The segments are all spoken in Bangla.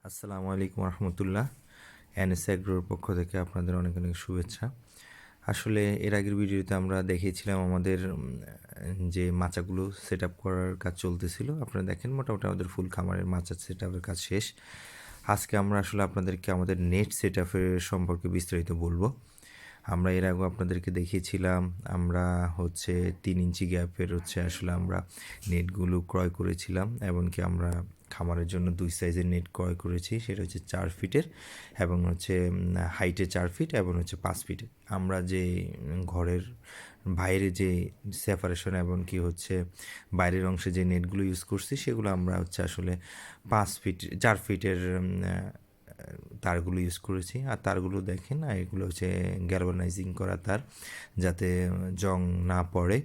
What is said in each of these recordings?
আসসালামু আলাইকুম রহমতুল্লাহ। এনএস এগ্রোর পক্ষ থেকে আপনাদের অনেক অনেক শুভেচ্ছা। আসলে এর আগের ভিডিওতে আমরা দেখিয়েছিলাম আমাদের যে মাচাগুলো সেট আপ করার কাজ চলতেছিল। আপনারা দেখেন মোটামুটি আমাদের ফুল খামারের মাচা সেট আপের কাজ শেষ। আজকে আমরা আসলে আপনাদেরকে আমাদের নেট সেট আপের সম্পর্কে বিস্তারিত বলবো। আমরা এর আগেও আপনাদেরকে দেখিয়েছিলাম আমরা হচ্ছে 3 ইঞ্চি গ্যাপের আসলে আমরা নেটগুলো ক্রয় করেছিলাম, এমনকি আমরা খামারের জন্য 2 সাইজের নেট ক্রয় করেছি। সেটা হচ্ছে 4 ফিটের এবং হাইটে 4 ফিট এবং 5 ফিটের। আমরা যে ঘরের বাইরে যে সেপারেশন এবং বাইরের অংশে যে নেটগুলো ইউজ করছি সেগুলো আমরা আসলে 5 ফিট 4 ফিটের তারগুলো ইউজ করেছি। আর তারগুলো দেখেন, এগুলো গ্যালভানাইজিং করা তার, যাতে জং না পড়ে।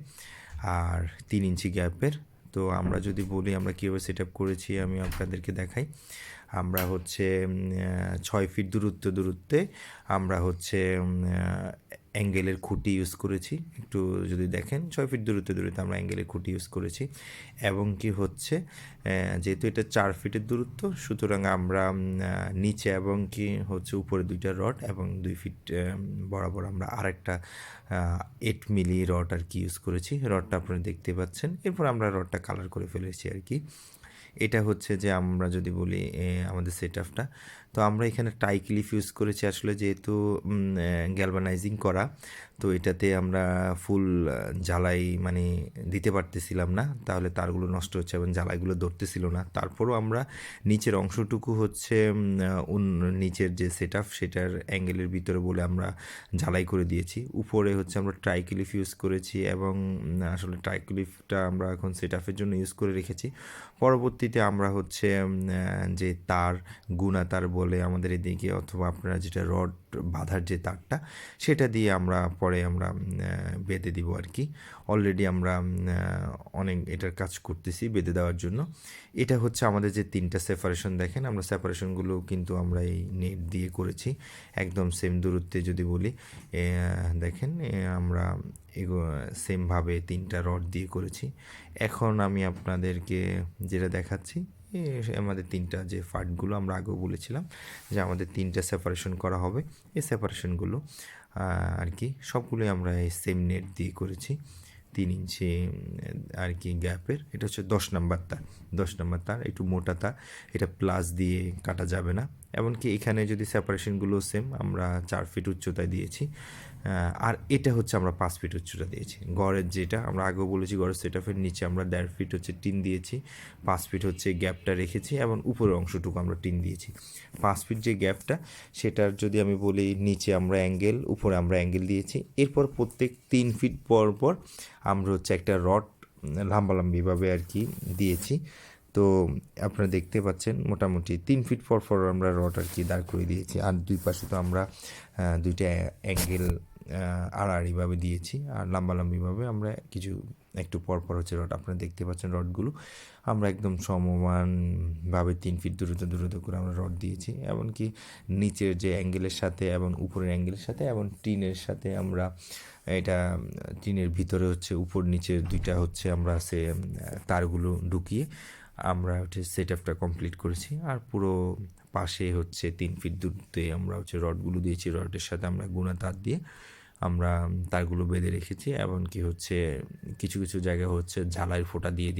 আর 3 ইঞ্চি গ্যাপের। তো আমরা যদি বলি আমরা কীভাবে সেট আপ করেছি, আমি আপনাদেরকে দেখাই। আমরা 6 ফিট দূরত্বে আমরা অ্যাঙ্গেলের খুঁটি ইউজ করেছি। একটু যদি দেখেন 6 ফিট দূরত্বে আমরা অ্যাঙ্গেলের খুঁটি ইউজ করেছি। এবং যেহেতু এটা 4 ফিটের দূরত্ব, সুতরাং আমরা নিচে এবং উপরে 2টা রড এবং 2 ফিট বরাবর আমরা আরেকটা 8 মিলি রড ইউজ করেছি। রডটা আপনারা দেখতে পাচ্ছেন। এরপর আমরা রডটা কালার করে ফেলেছি এটা যে আমরা যদি বলি আমাদের সেট আপটা, তো আমরা এখানে টাই ক্লিপ ইউজ করেছি। আসলে যেহেতু গ্যালভানাইজিং করা, তো এটাতে আমরা ফুল জ্বালাই দিতে পারতেছিলাম না, তাহলে তারগুলো নষ্ট হচ্ছে এবং জ্বালাইগুলো ধরতেছিল না। তারপরও আমরা নিচের অংশটুকু নিচের যে সেট আপ সেটার অ্যাঙ্গেলের ভিতরে বলে আমরা ঝালাই করে দিয়েছি। উপরে আমরা ট্রাই ক্লিপ ইউজ করেছি এবং আসলে ট্রাই ক্লিপটা আমরা এখন সেট আপের জন্য ইউজ করে রেখেছি। পরবর্তীতে আমরা যে তার গুনা তার বলে আমাদের এদিকে, অথবা আপনারা যেটা রড বাঁধার যে তারটা, সেটা দিয়ে আমরা পরে বেঁধে দিব অলরেডি আমরা অনেক এটার কাজ করতেছি বেঁধে দেওয়ার জন্য। এটা আমাদের যে 3টা সেপারেশন দেখেন, আমরা সেপারেশনগুলো কিন্তু আমরা এই নেট দিয়ে করেছি একদম সেম দূরত্বে। যদি বলি দেখেন, আমরা সেমভাবে 3টা রড দিয়ে করেছি। এখন আমি আপনাদেরকে যেটা দেখাচ্ছি, আমাদের 3টা যে ফার্টগুলো আমরা আগেও বলেছিলাম যে আমাদের 3টা সেপারেশন করা হবে। এই সেপারেশনগুলো সবগুলোই আমরা এই সেম নেট দিয়ে করেছি। 3 ইঞ্চি গ্যাপের। এটা 10 নম্বর তার। 10 নম্বর তার একটু মোটা তার, এটা প্লাস দিয়ে কাটা যাবে না। এমনকি এখানে যদি সেপারেশনগুলো সেম, আমরা 4 ফিট উচ্চতায় দিয়েছি। আর এটা আমরা 5 ফিট উচ্চতা দিয়েছি। গড়ের যেটা আমরা আগেও বলেছি, গড়ের সেট আপের নিচে আমরা 1.5 ফিট টিন দিয়েছি। 5 ফিট গ্যাপটা রেখেছি এবং উপরের অংশটুকু আমরা টিন দিয়েছি। 5 ফিট যে গ্যাপটা, সেটার যদি আমি বলি নিচে আমরা অ্যাঙ্গেল, উপরে আমরা অ্যাঙ্গেল দিয়েছি। এরপর প্রত্যেক 3 ফিট পর পর আমরা একটা রড লাম্বালাম্বিভাবে দিয়েছি। তো আপনারা দেখতে পাচ্ছেন মোটামুটি 3 ফিট পর পর আমরা রড দাঁড় করে দিয়েছি। আর দুই পাশে তো আমরা 2টা অ্যাঙ্গেল আড়াআড়িভাবে দিয়েছি। আর লাম্বালাম্বিভাবে আমরা একটু পর পর রড, আপনারা দেখতে পাচ্ছেন রডগুলো আমরা একদম সমানভাবে 3 ফিট দূরত্ব করে আমরা রড দিয়েছি। এমনকি নিচের যে অ্যাঙ্গেলের সাথে এবং উপরের অ্যাঙ্গেলের সাথে এবং টিনের সাথে আমরা এটা টিনের ভিতরে উপর নিচের 2টা আমরা তারগুলো ঢুকিয়ে আমরা সেট আপটা কমপ্লিট করেছি। আর পুরো পাশে 3 ফিট দূরত্বে আমরা রডগুলো দিয়েছি। রডের সাথে আমরা গুণা তার দিয়ে আমরা তারগুলো বেঁধে রেখেছি। এমনকি কিছু কিছু জায়গায় ঝালাইয়ের ফোঁটা দিয়ে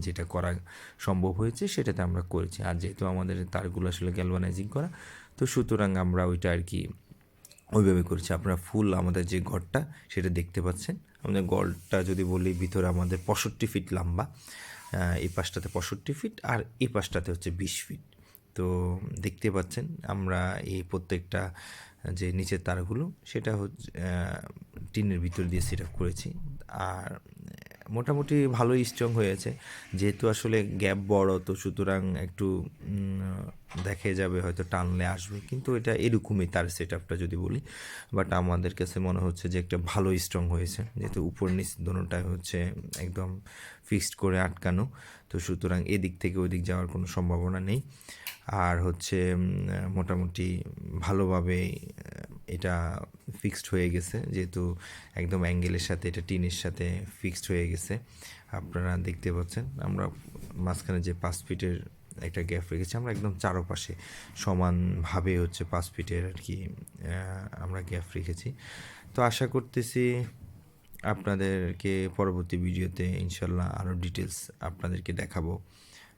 যেটা করা সম্ভব হয়েছে সেটাতে আমরা করেছি। আর যেহেতু আমাদের তারগুলো আসলে গ্যালভানাইজিং করা, তো সুতরাং আমরা ওইটা ওইভাবে করেছি। আপনারা ফুল আমাদের যে ঘরটা সেটা দেখতে পাচ্ছেন। আমাদের ঘরটা যদি বলি, ভিতরে আমাদের 65 ফিট লম্বা, এই পাশটাতে 65 ফিট আর এই পাশটাতে 20 ফিট। তো দেখতে পাচ্ছেন আমরা এই প্রত্যেকটা যে নিচের তারগুলো সেটা টিনের ভিতর দিয়ে সেট আপ করেছি। আর মোটামুটি ভালোই স্ট্রং হয়েছে, যেহেতু আসলে গ্যাপ বড়, তো সুতরাং একটু দেখে যাবে, হয়তো টানলে আসবে, কিন্তু এটা এরকমই তার সেট আপটা যদি বলি। বাট আমাদের কাছে মনে হচ্ছে যে একটা ভালো স্ট্রং হয়েছে, যেহেতু উপর নিচ দোনোটাই একদম ফিক্সড করে আটকানো। তো সুতরাং এদিক থেকে ওই দিক যাওয়ার কোনো সম্ভাবনা নেই। আর মোটামুটি ভালোভাবে এটা ফিক্সড হয়ে গেছে, যেহেতু একদম অ্যাঙ্গেলের সাথে এটা টিনের সাথে ফিক্সড হয়ে গেছে। আপনারা দেখতে পাচ্ছেন আমরা মাঝখানে যে 5 ফিটের একটা গ্যাপ রেখেছি আমরা একদম চারপাশে সমানভাবে হচ্ছে 5 ফিটের আর কি আমরা গ্যাপ রেখেছি। তো আশা করতেছি আপনাদেরকে পরবর্তী ভিডিওতে ইনশাল্লাহ আরও ডিটেলস আপনাদেরকে দেখাবো।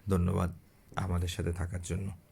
ধন্যবাদ আমাদের সাথে থাকার জন্য।